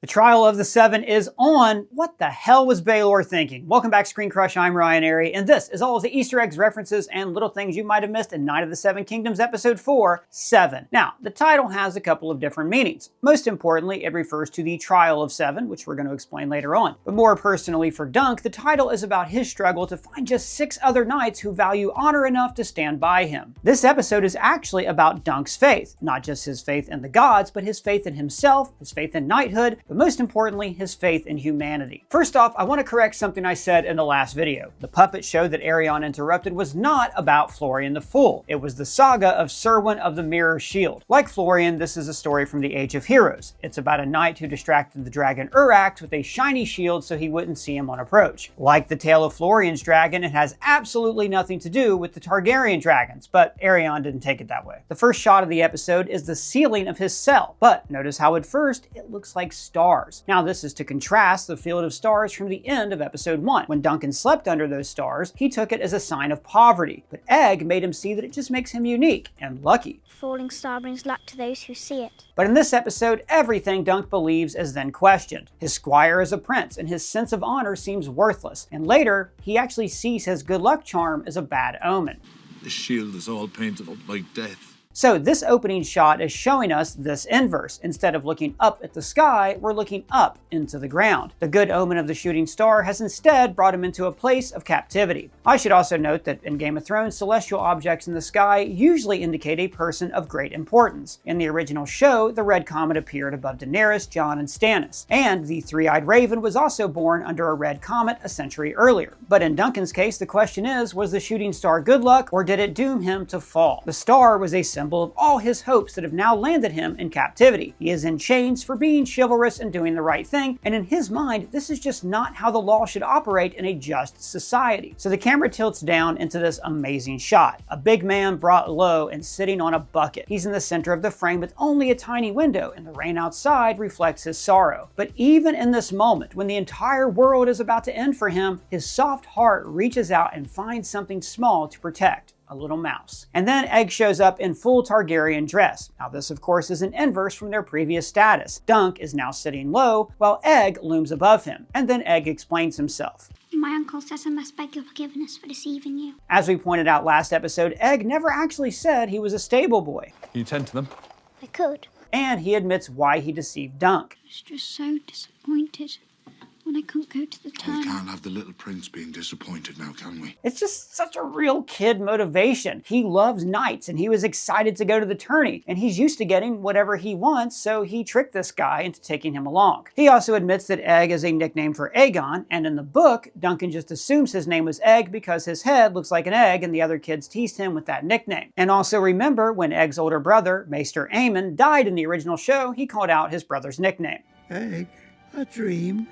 The trial of the Seven is on. What the hell was Baelor thinking? Welcome back, ScreenCrush. I'm Ryan Airy, and this is all of the Easter eggs, references, and little things you might have missed in Night of the Seven Kingdoms, Episode 4, 7. Now, the title has a couple of different meanings. Most importantly, it refers to the trial of Seven, which we're going to explain later on. But more personally for Dunk, the title is about his struggle to find just 6 other knights who value honor enough to stand by him. This episode is actually about Dunk's faith. Not just his faith in the gods, but his faith in himself, his faith in knighthood, but most importantly, his faith in humanity. First off, I want to correct something I said in the last video. The puppet show that Arion interrupted was not about Florian the Fool. It was the saga of Serwyn of the Mirror Shield. Like Florian, this is a story from the Age of Heroes. It's about a knight who distracted the dragon Urax with a shiny shield so he wouldn't see him on approach. Like the tale of Florian's dragon, it has absolutely nothing to do with the Targaryen dragons, but Arion didn't take it that way. The first shot of the episode is the ceiling of his cell, but notice how at first it looks like stars. Now this is to contrast the field of stars from the end of episode 1. When Duncan slept under those stars, he took it as a sign of poverty, but Egg made him see that it just makes him unique and lucky. Falling star brings luck to those who see it. But in this episode, everything Dunk believes is then questioned. His squire is a prince, and his sense of honor seems worthless. And later, he actually sees his good luck charm as a bad omen. The shield is all painted up like death. So this opening shot is showing us this inverse. Instead of looking up at the sky, we're looking up into the ground. The good omen of the shooting star has instead brought him into a place of captivity. I should also note that in Game of Thrones, celestial objects in the sky usually indicate a person of great importance. In the original show, the red comet appeared above Daenerys, Jon, and Stannis. And the three-eyed raven was also born under a red comet a century earlier. But in Duncan's case, the question is, was the shooting star good luck, or did it doom him to fall? The star was a symbol of all his hopes that have now landed him in captivity. He is in chains for being chivalrous and doing the right thing, and in his mind, this is just not how the law should operate in a just society. So the camera tilts down into this amazing shot. A big man brought low and sitting on a bucket. He's in the center of the frame with only a tiny window, and the rain outside reflects his sorrow. But even in this moment, when the entire world is about to end for him, his soft heart reaches out and finds something small to protect. A little mouse. And then Egg shows up in full Targaryen dress. Now this of course is an inverse from their previous status. Dunk is now sitting low, while Egg looms above him. And then Egg explains himself. My uncle says I must beg your forgiveness for deceiving you. As we pointed out last episode, Egg never actually said he was a stable boy. You tend to them? I could. And he admits why he deceived Dunk. I was just so disappointed when I couldn't go to the We tournament. can't have the little prince being disappointed now, can we? It's just such a real kid motivation. He loves knights and he was excited to go to the tourney, and he's used to getting whatever he wants, so he tricked this guy into taking him along. He also admits that Egg is a nickname for Aegon, and in the book, Duncan just assumes his name was Egg because his head looks like an egg and the other kids teased him with that nickname. And also remember, when Egg's older brother, Maester Aemon, died in the original show, he called out his brother's nickname. Egg, I dreamed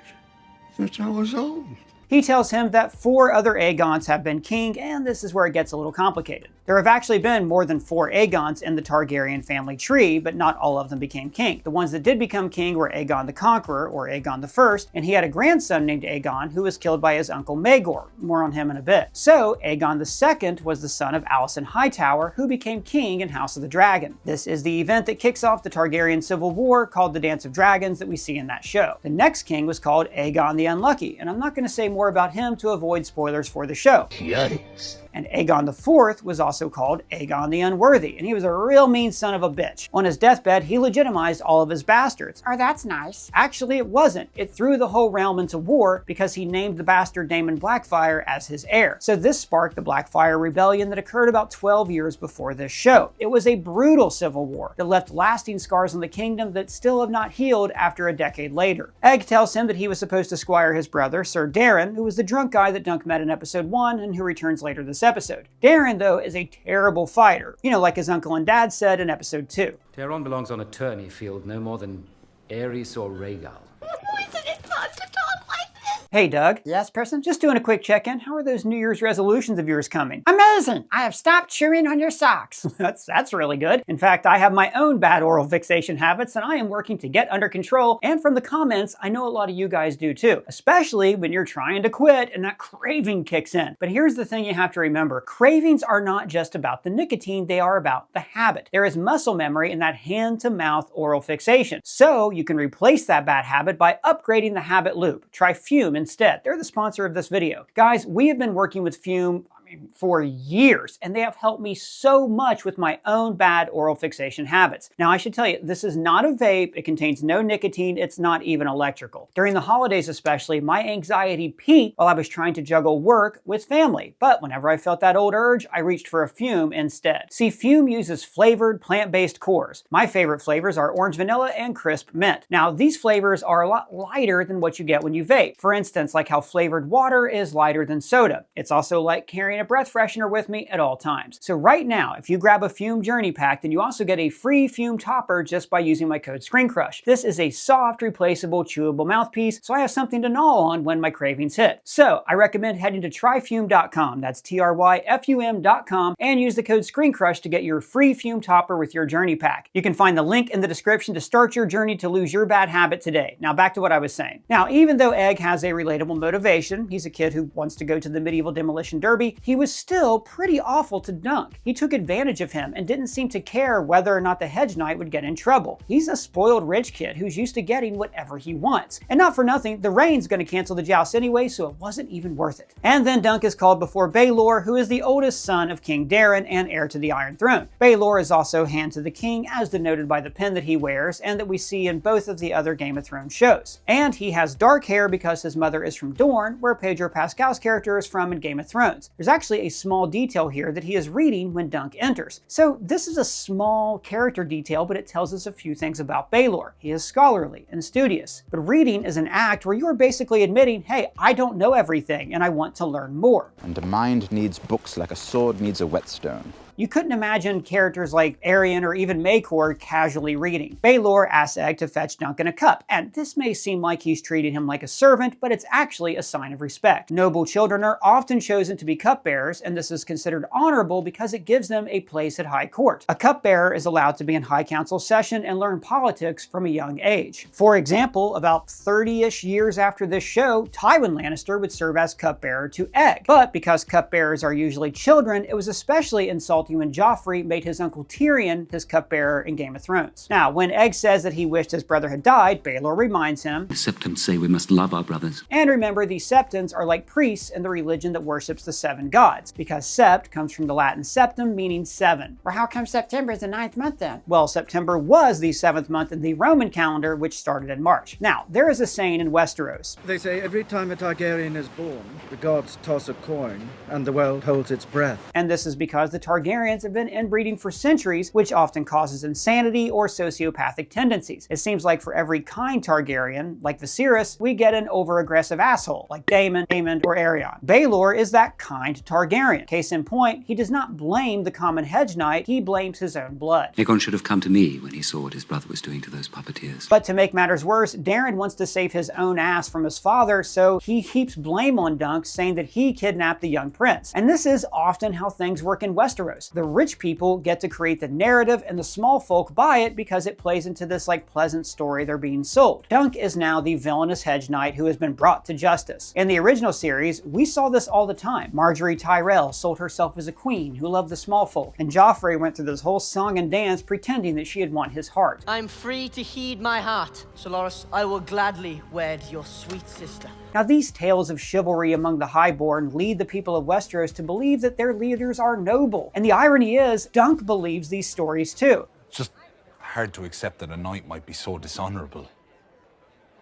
that I was old. He tells him that 4 other Aegons have been king, and this is where it gets a little complicated. There have actually been more than 4 Aegons in the Targaryen family tree, but not all of them became king. The ones that did become king were Aegon the Conqueror, or Aegon I, and he had a grandson named Aegon who was killed by his uncle Maegor. More on him in a bit. So, Aegon II was the son of Alicent Hightower, who became king in House of the Dragon. This is the event that kicks off the Targaryen Civil War, called the Dance of Dragons, that we see in that show. The next king was called Aegon the Unlucky, and I'm not going to say more about him to avoid spoilers for the show. Yikes. And Aegon IV was also called Aegon the Unworthy, and he was a real mean son of a bitch. On his deathbed, he legitimized all of his bastards. Or that's nice. Actually, it wasn't. It threw the whole realm into war because he named the bastard Daemon Blackfyre as his heir. So this sparked the Blackfyre Rebellion that occurred about 12 years before this show. It was a brutal civil war that left lasting scars on the kingdom that still have not healed after a decade later. Egg tells him that he was supposed to squire his brother, Sir Darren, who was the drunk guy that Dunk met in episode 1 and who returns later this episode. Darren, though, is a terrible fighter. You know, like his uncle and dad said in episode 2. Darren belongs on a tourney field no more than Ares or Rhaegal. Isn't it fun to talk like this? Hey Doug. Yes, person? Just doing a quick check-in. How are those New Year's resolutions of yours coming? Amazing! I have stopped chewing on your socks. That's really good. In fact, I have my own bad oral fixation habits and I am working to get under control. And from the comments, I know a lot of you guys do too, especially when you're trying to quit and that craving kicks in. But here's the thing you have to remember. Cravings are not just about the nicotine, they are about the habit. There is muscle memory in that hand-to-mouth oral fixation. So you can replace that bad habit by upgrading the habit loop. Try Fume instead. They're the sponsor of this video. Guys, we have been working with Fume for years, and they have helped me so much with my own bad oral fixation habits. Now, I should tell you, this is not a vape. It contains no nicotine. It's not even electrical. During the holidays especially, my anxiety peaked while I was trying to juggle work with family. But whenever I felt that old urge, I reached for a Fume instead. See, Fume uses flavored, plant-based cores. My favorite flavors are orange vanilla and crisp mint. Now, these flavors are a lot lighter than what you get when you vape. For instance, like how flavored water is lighter than soda. It's also like carrying a breath freshener with me at all times. So right now, if you grab a Fume Journey Pack, then you also get a free Fume topper just by using my code ScreenCrush. This is a soft, replaceable, chewable mouthpiece, so I have something to gnaw on when my cravings hit. So I recommend heading to tryfume.com, that's tryfum.com, and use the code ScreenCrush to get your free Fume topper with your Journey Pack. You can find the link in the description to start your journey to lose your bad habit today. Now back to what I was saying. Now, even though Egg has a relatable motivation, he's a kid who wants to go to the medieval demolition derby, he was still pretty awful to Dunk. He took advantage of him and didn't seem to care whether or not the Hedge Knight would get in trouble. He's a spoiled rich kid who's used to getting whatever he wants. And not for nothing, the Rain's gonna cancel the joust anyway, so it wasn't even worth it. And then Dunk is called before Baelor, who is the oldest son of King Darren and heir to the Iron Throne. Baelor is also hand to the king, as denoted by the pin that he wears and that we see in both of the other Game of Thrones shows. And he has dark hair because his mother is from Dorne, where Pedro Pascal's character is from in Game of Thrones. There's actually a small detail here that he is reading when Dunk enters. So this is a small character detail, but it tells us a few things about Baelor. He is scholarly and studious. But reading is an act where you are basically admitting, hey, I don't know everything and I want to learn more. And a mind needs books like a sword needs a whetstone. You couldn't imagine characters like Arion or even Maekor casually reading. Baelor asks Egg to fetch Dunk in a cup, and this may seem like he's treating him like a servant, but it's actually a sign of respect. Noble children are often chosen to be cupbearers, and this is considered honorable because it gives them a place at high court. A cupbearer is allowed to be in high council session and learn politics from a young age. For example, about 30-ish years after this show, Tywin Lannister would serve as cupbearer to Egg. But because cupbearers are usually children, it was especially insulting when Joffrey made his uncle Tyrion his cupbearer in Game of Thrones. Now, when Egg says that he wished his brother had died, Baelor reminds him, The Septons say we must love our brothers. And remember, the Septons are like priests in the religion that worships the seven gods, because sept comes from the Latin septum, meaning seven. Or how come September is the 9th month then? Well, September was the 7th month in the Roman calendar, which started in March. Now, there is a saying in Westeros. They say every time a Targaryen is born, the gods toss a coin, and the world holds its breath. And this is because the Targaryens have been inbreeding for centuries, which often causes insanity or sociopathic tendencies. It seems like for every kind Targaryen, like Viserys, we get an over-aggressive asshole, like Daemon, or Arion. Baelor is that kind Targaryen. Case in point, he does not blame the common Hedge Knight, he blames his own blood. Aegon should have come to me when he saw what his brother was doing to those puppeteers. But to make matters worse, Darren wants to save his own ass from his father, so he heaps blame on Dunk, saying that he kidnapped the young prince. And this is often how things work in Westeros. The rich people get to create the narrative and the small folk buy it because it plays into this like pleasant story they're being sold. Dunk is now the villainous Hedge Knight who has been brought to justice. In the original series, we saw this all the time. Marjorie Tyrell sold herself as a queen who loved the small folk, and Joffrey went through this whole song and dance pretending that she had won his heart. I'm free to heed my heart. Solaris, I will gladly wed your sweet sister. Now, these tales of chivalry among the highborn lead the people of Westeros to believe that their leaders are noble. And the irony is, Dunk believes these stories too. It's just hard to accept that a knight might be so dishonorable,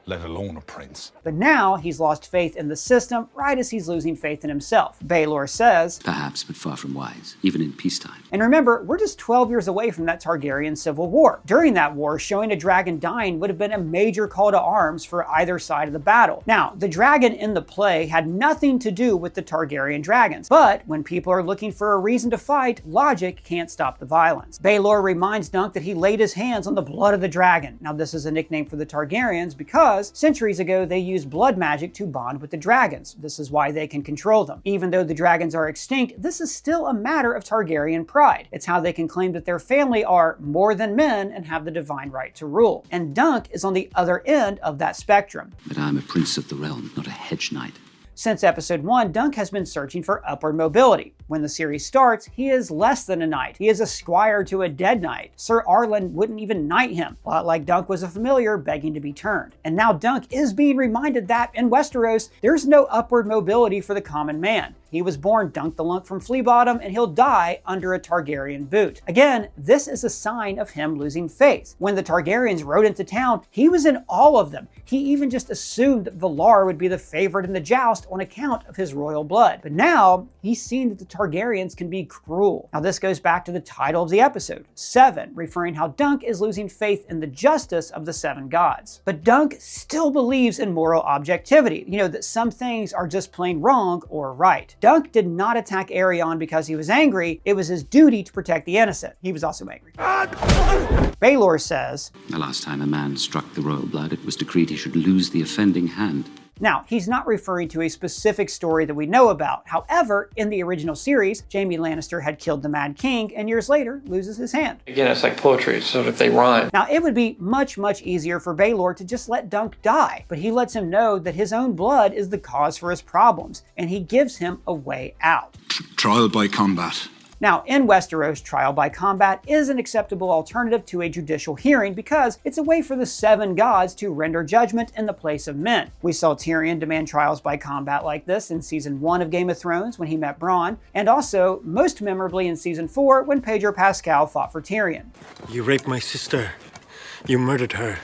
let alone a prince. But now he's lost faith in the system right as he's losing faith in himself. Baelor says, Perhaps, but far from wise, even in peacetime. And remember, we're just 12 years away from that Targaryen civil war. During that war, showing a dragon dying would have been a major call to arms for either side of the battle. Now, the dragon in the play had nothing to do with the Targaryen dragons, but when people are looking for a reason to fight, logic can't stop the violence. Baelor reminds Dunk that he laid his hands on the blood of the dragon. Now, this is a nickname for the Targaryens because because centuries ago they used blood magic to bond with the dragons. This is why they can control them. Even though the dragons are extinct, this is still a matter of Targaryen pride. It's how they can claim that their family are more than men and have the divine right to rule. And Dunk is on the other end of that spectrum. But I'm a prince of the realm, not a hedge knight. Since episode 1, Dunk has been searching for upward mobility. When the series starts, he is less than a knight. He is a squire to a dead knight. Sir Arlen wouldn't even knight him, a lot like Dunk was a familiar begging to be turned. And now Dunk is being reminded that in Westeros, there's no upward mobility for the common man. He was born Dunk the Lunk from Flea Bottom, and he'll die under a Targaryen boot. Again, this is a sign of him losing faith. When the Targaryens rode into town, he was in awe of them. He even just assumed that Valar would be the favorite in the joust on account of his royal blood. But now, he's seen that the Targaryens can be cruel. Now this goes back to the title of the episode, 7, referring how Dunk is losing faith in the justice of the 7 gods. But Dunk still believes in moral objectivity, that some things are just plain wrong or right. Dunk did not attack Arion because he was angry. It was his duty to protect the innocent. He was also angry. Baelor says, The last time a man struck the royal blood, it was decreed he should lose the offending hand. Now, he's not referring to a specific story that we know about. However, in the original series, Jaime Lannister had killed the Mad King and years later loses his hand. Again, it's like poetry, so if they rhyme. Now, it would be much, much easier for Baelor to just let Dunk die, but he lets him know that his own blood is the cause for his problems, and he gives him a way out. Trial by combat. Now, in Westeros, trial by combat is an acceptable alternative to a judicial hearing because it's a way for the 7 gods to render judgment in the place of men. We saw Tyrion demand trials by combat like this in Season 1 of Game of Thrones when he met Bronn, and also, most memorably in Season 4 when Pedro Pascal fought for Tyrion. You raped my sister. You murdered her.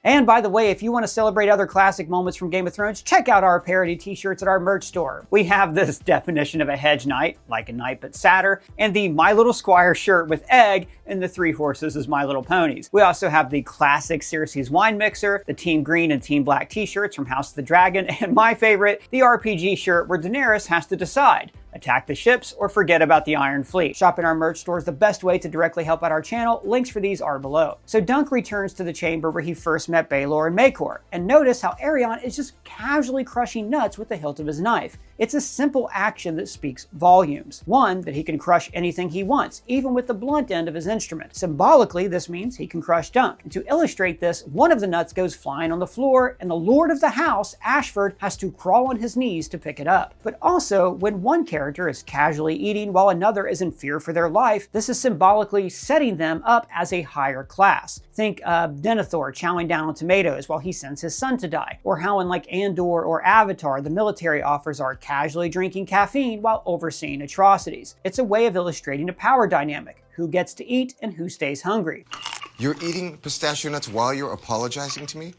And by the way, if you want to celebrate other classic moments from Game of Thrones, check out our parody t-shirts at our merch store. We have this definition of a hedge knight, like a knight but sadder, and the My Little Squire shirt with egg, and the 3 horses as My Little Ponies. We also have the classic Cersei's wine mixer, the Team Green and Team Black t-shirts from House of the Dragon, and my favorite, the RPG shirt where Daenerys has to decide. Attack the ships or forget about the Iron Fleet. Shopping our merch store is the best way to directly help out our channel. Links for these are below. So Dunk returns to the chamber where he first met Baelor and Maekor, and notice how Arion is just casually crushing nuts with the hilt of his knife. It's a simple action that speaks volumes. One, that he can crush anything he wants, even with the blunt end of his instrument. Symbolically, this means he can crush Dunk. And to illustrate this, one of the nuts goes flying on the floor, and the lord of the house, Ashford, has to crawl on his knees to pick it up. But also, when one character is casually eating while another is in fear for their life, this is symbolically setting them up as a higher class. Think Denethor chowing down on tomatoes while he sends his son to die, or how in like Andor or Avatar, the military offers are casually drinking caffeine while overseeing atrocities. It's a way of illustrating a power dynamic, who gets to eat and who stays hungry. You're eating pistachio nuts while you're apologizing to me?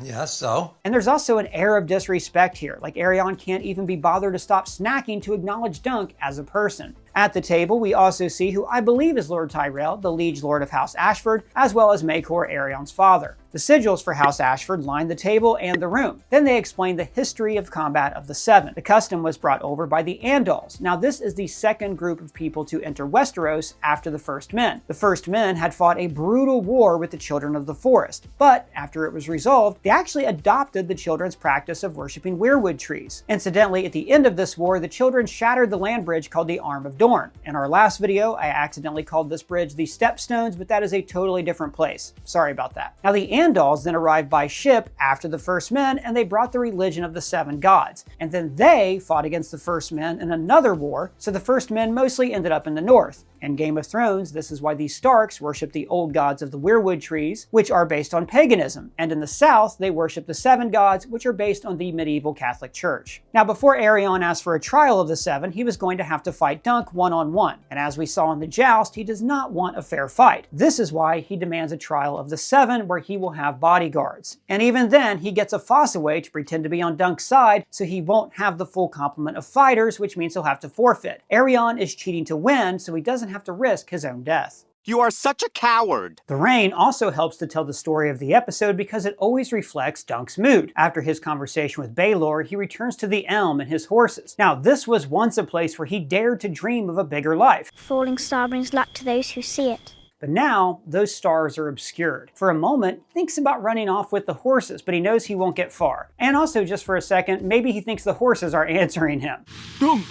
Yeah, so? And there's also an air of disrespect here, like Arion can't even be bothered to stop snacking to acknowledge Dunk as a person. At the table, we also see who I believe is Lord Tyrell, the liege lord of House Ashford, as well as Maekor, Arion's father. The sigils for House Ashford line the table and the room. Then they explain the history of combat of the 7. The custom was brought over by the Andals. Now this is the second group of people to enter Westeros after the First Men. The First Men had fought a brutal war with the Children of the Forest, but after it was resolved, they actually adopted the children's practice of worshipping weirwood trees. Incidentally, at the end of this war, the children shattered the land bridge called the Arm of Dorne. In our last video, I accidentally called this bridge the Stepstones, but that is a totally different place. Sorry about that. Now the Andals then arrived by ship after the First Men, and they brought the religion of the 7 gods. And then they fought against the First Men in another war, so the First Men mostly ended up in the north. In Game of Thrones, this is why the Starks worship the old gods of the weirwood trees, which are based on paganism. And in the south, they worship the 7 gods, which are based on the medieval Catholic Church. Now, before Arion asked for a trial of the 7, he was going to have to fight Dunk one-on-one. And as we saw in the joust, he does not want a fair fight. This is why he demands a trial of the 7, where he will have bodyguards. And even then, he gets a Fossaway to pretend to be on Dunk's side, so he won't have the full complement of fighters, which means he'll have to forfeit. Arion is cheating to win, so he doesn't have to risk his own death. You are such a coward! The rain also helps to tell the story of the episode because it always reflects Dunk's mood. After his conversation with Baelor, he returns to the Elm and his horses. Now, this was once a place where he dared to dream of a bigger life. Falling star brings luck to those who see it. But now, those stars are obscured. For a moment, he thinks about running off with the horses, but he knows he won't get far. And also, just for a second, maybe he thinks the horses are answering him. Dunk!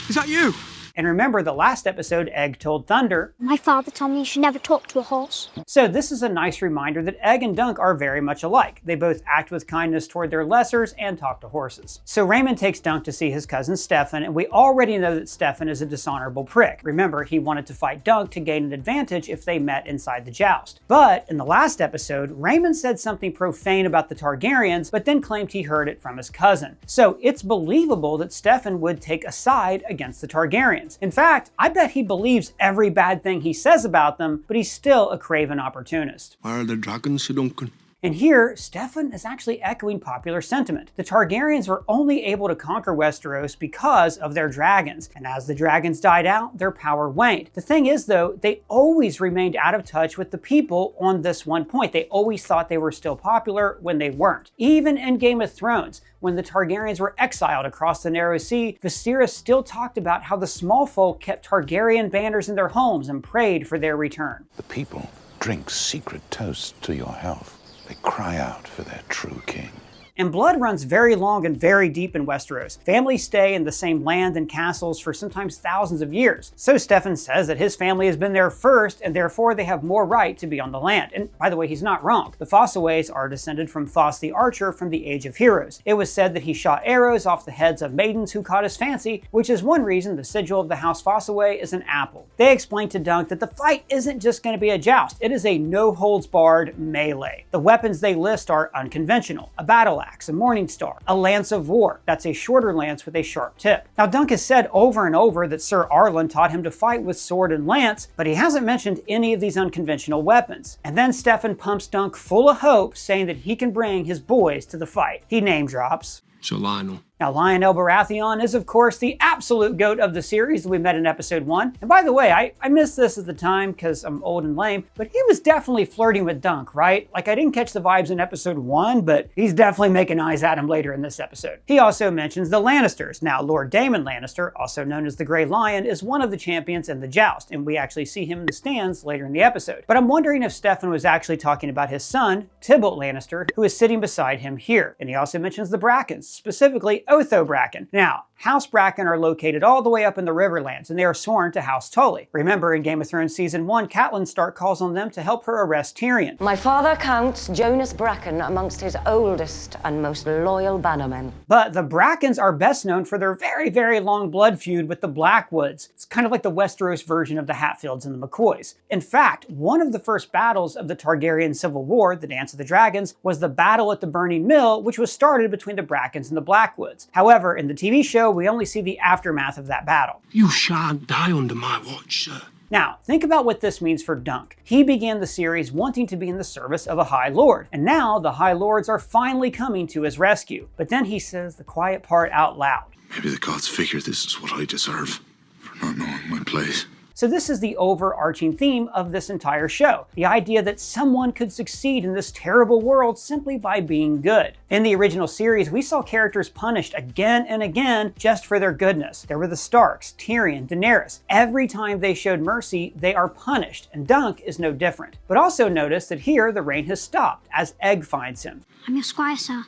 Is that you? And remember the last episode, Egg told Thunder, My father told me you should never talk to a horse. So this is a nice reminder that Egg and Dunk are very much alike. They both act with kindness toward their lessers and talk to horses. So Raymond takes Dunk to see his cousin Stefan, and we already know that Stefan is a dishonorable prick. Remember, he wanted to fight Dunk to gain an advantage if they met inside the joust. But in the last episode, Raymond said something profane about the Targaryens, but then claimed he heard it from his cousin. So it's believable that Stefan would take a side against the Targaryens. In fact, I bet he believes every bad thing he says about them, but he's still a craven opportunist. Where are the dragons, Duncan? And here, Stefan is actually echoing popular sentiment. The Targaryens were only able to conquer Westeros because of their dragons, and as the dragons died out, their power waned. The thing is, though, they always remained out of touch with the people on this one point. They always thought they were still popular when they weren't. Even in Game of Thrones, when the Targaryens were exiled across the Narrow Sea, Viserys still talked about how the small folk kept Targaryen banners in their homes and prayed for their return. The people drink secret toasts to your health. They cry out for their true king. And blood runs very long and very deep in Westeros. Families stay in the same land and castles for sometimes thousands of years. So Stefan says that his family has been there first, and therefore they have more right to be on the land. And by the way, he's not wrong. The Fossaways are descended from Foss the Archer from the Age of Heroes. It was said that he shot arrows off the heads of maidens who caught his fancy, which is one reason the sigil of the House Fossaway is an apple. They explained to Dunk that the fight isn't just going to be a joust. It is a no-holds-barred melee. The weapons they list are unconventional: a battle axe, a morning star, a lance of war. That's a shorter lance with a sharp tip. Now, Dunk has said over and over that Sir Arlen taught him to fight with sword and lance, but he hasn't mentioned any of these unconventional weapons. And then Stefan pumps Dunk full of hope, saying that he can bring his boys to the fight. He name drops Sir Lionel. Now, Lionel Baratheon is, of course, the absolute GOAT of the series that we met in episode 1. And by the way, I missed this at the time because I'm old and lame, but he was definitely flirting with Dunk, right? Like, I didn't catch the vibes in episode 1, but he's definitely making eyes at him later in this episode. He also mentions the Lannisters. Now, Lord Daemon Lannister, also known as the Grey Lion, is one of the champions in the joust, and we actually see him in the stands later in the episode. But I'm wondering if Stefan was actually talking about his son, Tybalt Lannister, who is sitting beside him here. And he also mentions the Brackens, specifically Otho Bracken. Now, House Bracken are located all the way up in the Riverlands, and they are sworn to House Tully. Remember, in Game of Thrones Season 1, Catelyn Stark calls on them to help her arrest Tyrion. My father counts Jonas Bracken amongst his oldest and most loyal bannermen. But the Brackens are best known for their very, very long blood feud with the Blackwoods. It's kind of like the Westeros version of the Hatfields and the McCoys. In fact, one of the first battles of the Targaryen Civil War, the Dance of the Dragons, was the battle at the Burning Mill, which was started between the Brackens and the Blackwoods. However, in the TV show, we only see the aftermath of that battle. You shan't die under my watch, sir. Now, think about what this means for Dunk. He began the series wanting to be in the service of a High Lord, and now the High Lords are finally coming to his rescue. But then he says the quiet part out loud. Maybe the gods figure this is what I deserve for not knowing my place. So this is the overarching theme of this entire show. The idea that someone could succeed in this terrible world simply by being good. In the original series, we saw characters punished again and again just for their goodness. There were the Starks, Tyrion, Daenerys. Every time they showed mercy, they are punished, and Dunk is no different. But also notice that here the rain has stopped as Egg finds him. I'm your squire, sir.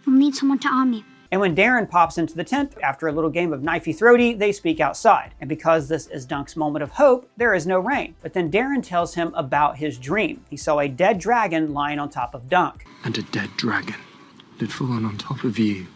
You'll need someone to arm you. And when Darren pops into the tent after a little game of knifey-throaty, they speak outside. And because this is Dunk's moment of hope, there is no rain. But then Darren tells him about his dream. He saw a dead dragon lying on top of Dunk. And a dead dragon had fallen on top of you.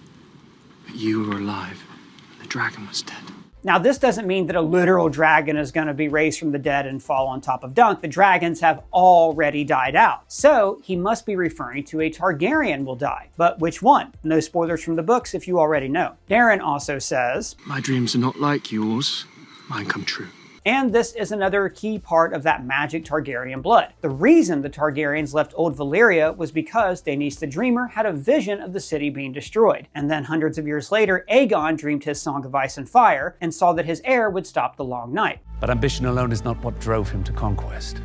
But you were alive, and the dragon was dead. Now, this doesn't mean that a literal dragon is going to be raised from the dead and fall on top of Dunk. The dragons have already died out. So he must be referring to a Targaryen will die. But which one? No spoilers from the books if you already know. Darren also says, My dreams are not like yours. Mine come true. And this is another key part of that magic Targaryen blood. The reason the Targaryens left Old Valyria was because Daenerys the Dreamer had a vision of the city being destroyed. And then hundreds of years later, Aegon dreamed his Song of Ice and Fire and saw that his heir would stop the Long Night. But ambition alone is not what drove him to conquest.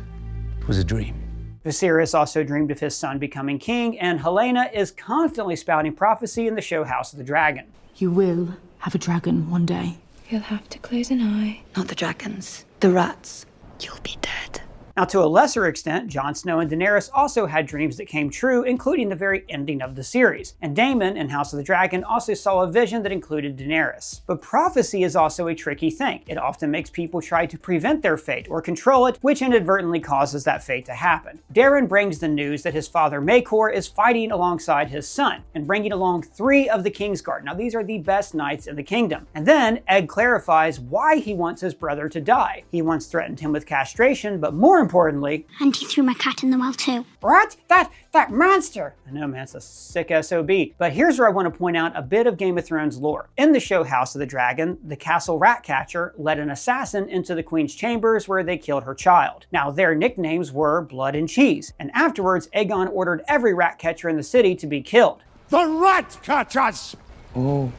It was a dream. Viserys also dreamed of his son becoming king, and Helena is constantly spouting prophecy in the show House of the Dragon. You will have a dragon one day. You'll have to close an eye. Not the dragons, the rats. You'll be dead. Now, to a lesser extent, Jon Snow and Daenerys also had dreams that came true, including the very ending of the series. And Daemon in House of the Dragon also saw a vision that included Daenerys. But prophecy is also a tricky thing. It often makes people try to prevent their fate or control it, which inadvertently causes that fate to happen. Daeron brings the news that his father Maekor is fighting alongside his son, and bringing along 3 of the Kingsguard. Now, these are the best knights in the kingdom. And then Egg clarifies why he wants his brother to die. He once threatened him with castration, but more importantly... And he threw my cat in the well too. What? That monster! I know, man, it's a sick SOB. But here's where I want to point out a bit of Game of Thrones lore. In the show House of the Dragon, the castle Ratcatcher led an assassin into the queen's chambers where they killed her child. Now, their nicknames were Blood and Cheese, and afterwards, Aegon ordered every ratcatcher in the city to be killed. The Ratcatchers! Oh,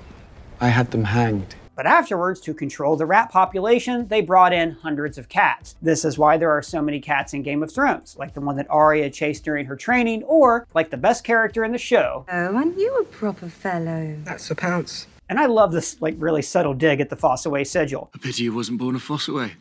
I had them hanged. But afterwards, to control the rat population, they brought in hundreds of cats. This is why there are so many cats in Game of Thrones, like the one that Arya chased during her training, or like the best character in the show. Oh, aren't you a proper fellow? That's a pounce. And I love this really subtle dig at the Fossaway sigil. A pity he wasn't born a Fossaway.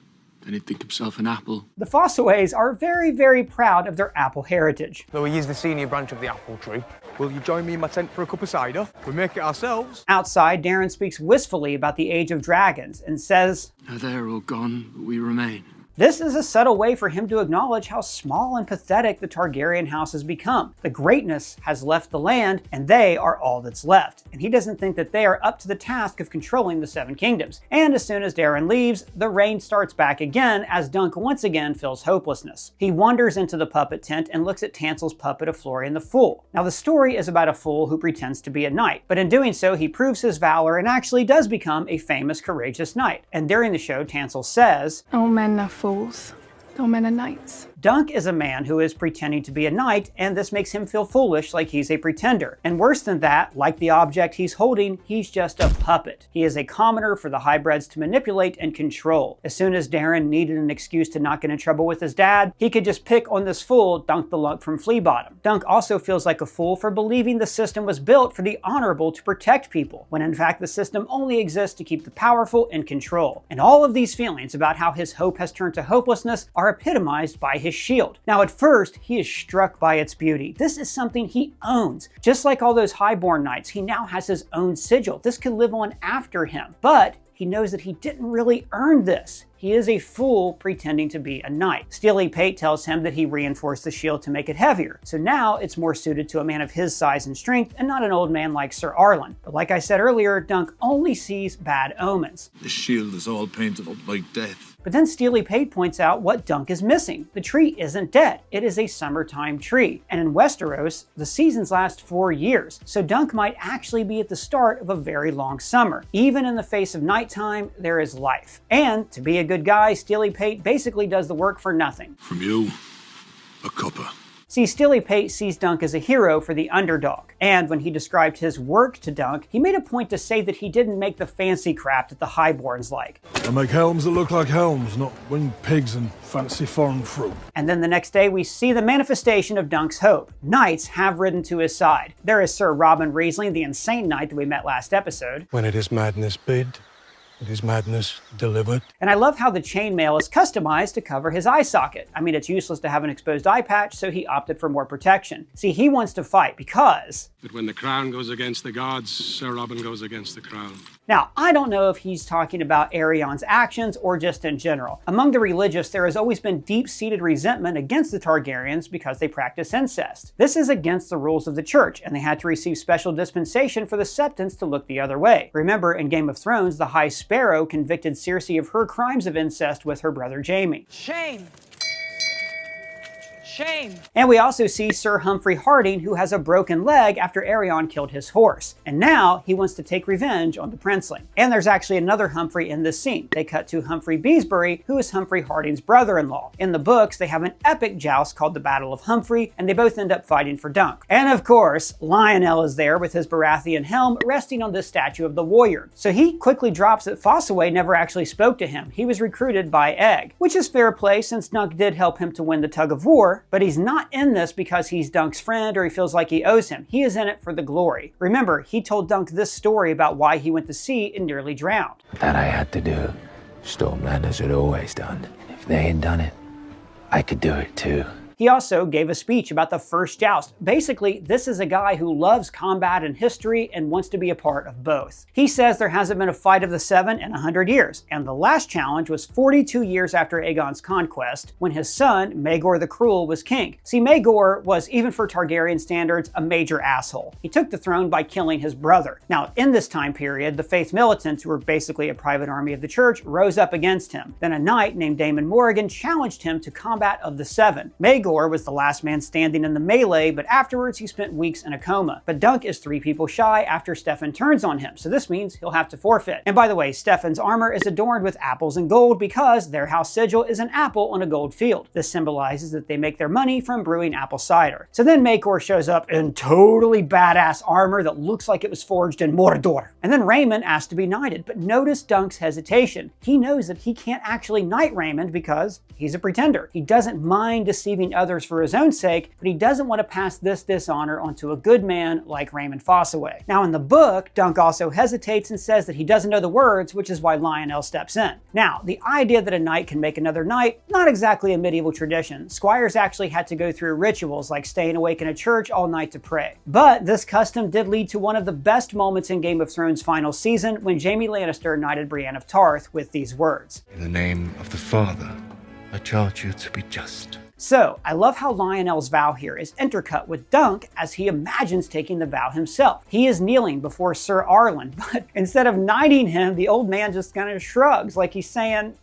Then he'd think himself an apple. The Fossaways are very, very proud of their apple heritage. Though he is the senior branch of the apple tree, will you join me in my tent for a cup of cider? We make it ourselves. Outside, Daeron speaks wistfully about the age of dragons and says, Now they're all gone, but we remain. This is a subtle way for him to acknowledge how small and pathetic the Targaryen house has become. The greatness has left the land, and they are all that's left. And he doesn't think that they are up to the task of controlling the 7 kingdoms. And as soon as Daeron leaves, the reign starts back again as Dunk once again feels hopelessness. He wanders into the puppet tent and looks at Tansel's puppet of Florian the Fool. Now, the story is about a fool who pretends to be a knight, but in doing so, he proves his valor and actually does become a famous, courageous knight. And during the show, Tansel says, "All men are fools. All men are knights." Dunk is a man who is pretending to be a knight, and this makes him feel foolish, like he's a pretender. And worse than that, like the object he's holding, he's just a puppet. He is a commoner for the highbreds to manipulate and control. As soon as Daeron needed an excuse to not get in trouble with his dad, he could just pick on this fool, Dunk the Lunk from Fleabottom. Dunk also feels like a fool for believing the system was built for the honorable to protect people, when in fact the system only exists to keep the powerful in control. And all of these feelings about how his hope has turned to hopelessness are epitomized by his shield. Now, at first, he is struck by its beauty. This is something he owns. Just like all those highborn knights, he now has his own sigil. This could live on after him. But he knows that he didn't really earn this. He is a fool pretending to be a knight. Steely Pate tells him that he reinforced the shield to make it heavier, so now it's more suited to a man of his size and strength and not an old man like Sir Arlen. But like I said earlier, Dunk only sees bad omens. The shield is all painted up like death. But then Steely Pate points out what Dunk is missing. The tree isn't dead. It is a summertime tree. And in Westeros, the seasons last 4 years, so Dunk might actually be at the start of a very long summer. Even in the face of nighttime, there is life. And to be a good guy, Steely Pate basically does the work for nothing. From you, a cuppa. See, Steely Pate sees Dunk as a hero for the underdog. And when he described his work to Dunk, he made a point to say that he didn't make the fancy crap that the highborns like. I make helms that look like helms, not winged pigs and fancy foreign fruit. And then the next day, we see the manifestation of Dunk's hope. Knights have ridden to his side. There is Sir Robin Riesling, the insane knight that we met last episode. When it is madness bid, it is madness delivered. And I love how the chainmail is customized to cover his eye socket. I mean, it's useless to have an exposed eye patch, so he opted for more protection. See, he wants to fight because... But when the crown goes against the gods, Sir Robin goes against the crown. Now, I don't know if he's talking about Arion's actions or just in general. Among the religious, there has always been deep-seated resentment against the Targaryens because they practice incest. This is against the rules of the church, and they had to receive special dispensation for the septons to look the other way. Remember, in Game of Thrones, the High Sparrow convicted Cersei of her crimes of incest with her brother Jaime. Shame! Shame! And we also see Sir Humphrey Harding, who has a broken leg after Arion killed his horse. And now he wants to take revenge on the princeling. And there's actually another Humphrey in this scene. They cut to Humphrey Beesbury, who is Humphrey Harding's brother-in-law. In the books, they have an epic joust called the Battle of Humphrey, and they both end up fighting for Dunk. And of course, Lionel is there with his Baratheon helm resting on this statue of the warrior. So he quickly drops that Fossaway never actually spoke to him. He was recruited by Egg, which is fair play since Dunk did help him to win the tug of war. But he's not in this because he's Dunk's friend or he feels like he owes him. He is in it for the glory. Remember, he told Dunk this story about why he went to sea and nearly drowned. That I had to do. Stormlanders had always done. And if they had done it, I could do it too. He also gave a speech about the first joust. Basically, this is a guy who loves combat and history and wants to be a part of both. He says there hasn't been a fight of the Seven in 100 years, and the last challenge was 42 years after Aegon's conquest, when his son, Maegor the Cruel, was king. See, Maegor was, even for Targaryen standards, a major asshole. He took the throne by killing his brother. Now, in this time period, the Faith Militants, who were basically a private army of the church, rose up against him. Then a knight named Daemon Morrigan challenged him to combat of the Seven. Maegor was the last man standing in the melee, but afterwards he spent weeks in a coma. But Dunk is 3 people shy after Stefan turns on him, so this means he'll have to forfeit. And by the way, Stefan's armor is adorned with apples and gold because their house sigil is an apple on a gold field. This symbolizes that they make their money from brewing apple cider. So then Maegor shows up in totally badass armor that looks like it was forged in Mordor. And then Raymond asks to be knighted, but notice Dunk's hesitation. He knows that he can't actually knight Raymond because he's a pretender. He doesn't mind deceiving others for his own sake, but he doesn't want to pass this dishonor onto a good man like Raymond Fossaway. Now in the book, Dunk also hesitates and says that he doesn't know the words, which is why Lionel steps in. Now, the idea that a knight can make another knight, not exactly a medieval tradition. Squires actually had to go through rituals like staying awake in a church all night to pray. But this custom did lead to one of the best moments in Game of Thrones' final season when Jaime Lannister knighted Brienne of Tarth with these words. In the name of the Father, I charge you to be just. So, I love how Lionel's vow here is intercut with Dunk as he imagines taking the vow himself. He is kneeling before Sir Arlen, but instead of knighting him, the old man just kind of shrugs like he's saying,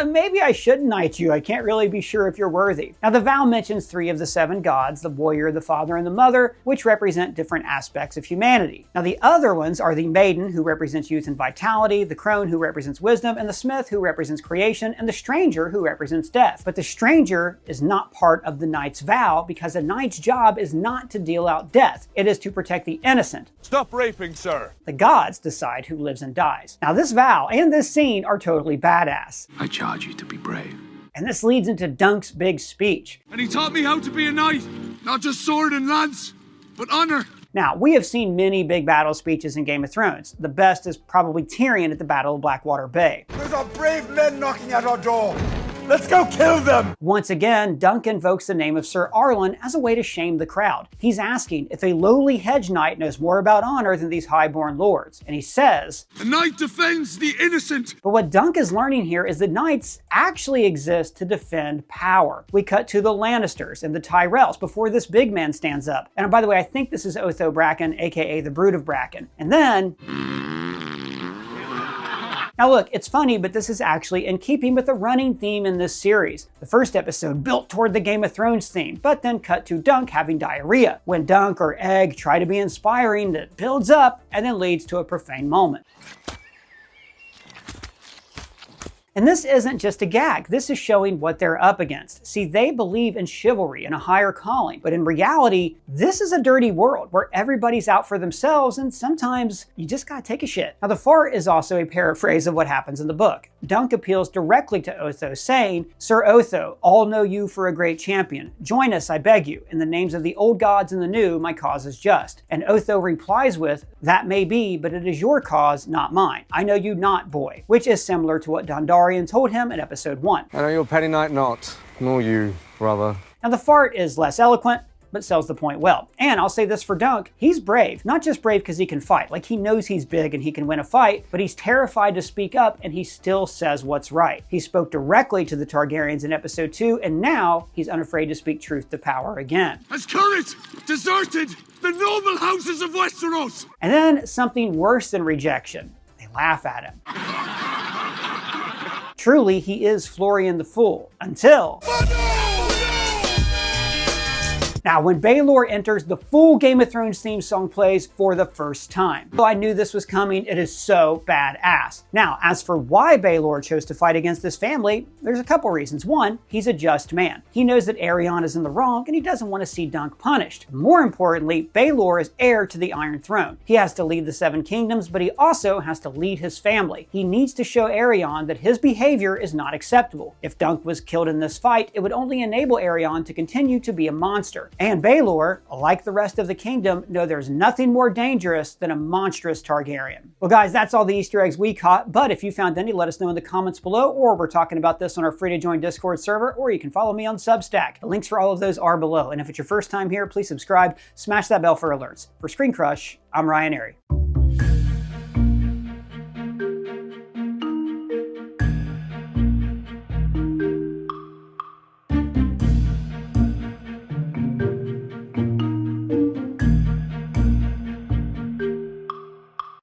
maybe I should knight you. I can't really be sure if you're worthy. Now, the vow mentions 3 of the 7 gods, the warrior, the father, and the mother, which represent different aspects of humanity. Now, the other ones are the maiden, who represents youth and vitality, the crone, who represents wisdom, and the smith, who represents creation, and the stranger, who represents death. But the stranger is not part of the knight's vow because a knight's job is not to deal out death. It is to protect the innocent. Stop raping, sir. The gods decide who lives and dies. Now, this vow and this scene are totally badass. I charge you to be brave. And this leads into Dunk's big speech. And he taught me how to be a knight. Not just sword and lance, but honor. Now, we have seen many big battle speeches in Game of Thrones. The best is probably Tyrion at the Battle of Blackwater Bay. There's our brave men knocking at our door. Let's go kill them! Once again, Dunk invokes the name of Sir Arlen as a way to shame the crowd. He's asking if a lowly hedge knight knows more about honor than these highborn lords. And he says, The knight defends the innocent! But what Dunk is learning here is that knights actually exist to defend power. We cut to the Lannisters and the Tyrells before this big man stands up. And by the way, I think this is Otho Bracken, aka the Brood of Bracken. And then... Now look, it's funny, but this is actually in keeping with the running theme in this series. The first episode built toward the Game of Thrones theme, but then cut to Dunk having diarrhea. When Dunk or Egg try to be inspiring, that builds up and then leads to a profane moment. And this isn't just a gag, this is showing what they're up against. See, they believe in chivalry and a higher calling, but in reality, this is a dirty world where everybody's out for themselves and sometimes you just gotta take a shit. Now, the fart is also a paraphrase of what happens in the book. Dunk appeals directly to Otho, saying, Sir Otho, all know you for a great champion. Join us, I beg you. In the names of the old gods and the new, my cause is just. And Otho replies with, that may be, but it is your cause, not mine. I know you not, boy, which is similar to what Dondarrion told him in episode 1. I know your petty knight not, nor you, brother. Now the fart is less eloquent, but sells the point well. And I'll say this for Dunk, he's brave. Not just brave because he can fight, like he knows he's big and he can win a fight, but he's terrified to speak up and he still says what's right. He spoke directly to the Targaryens in episode 2, and now he's unafraid to speak truth to power again. Has courage deserted the noble houses of Westeros? And then something worse than rejection. They laugh at him. Truly, he is Florian the Fool, until... Now, when Baelor enters, the full Game of Thrones theme song plays for the first time. Though I knew this was coming, it is so badass. Now, as for why Baelor chose to fight against this family, there's a couple reasons. One, he's a just man. He knows that Arion is in the wrong and he doesn't want to see Dunk punished. More importantly, Baelor is heir to the Iron Throne. He has to lead the 7 kingdoms, but he also has to lead his family. He needs to show Arion that his behavior is not acceptable. If Dunk was killed in this fight, it would only enable Arion to continue to be a monster. And Baelor, like the rest of the kingdom, know there's nothing more dangerous than a monstrous Targaryen. Well guys, that's all the Easter eggs we caught, but if you found any, let us know in the comments below, or we're talking about this on our free to join Discord server, or you can follow me on Substack. The links for all of those are below, and if it's your first time here, please subscribe, smash that bell for alerts. For ScreenCrush, I'm Ryan Airy.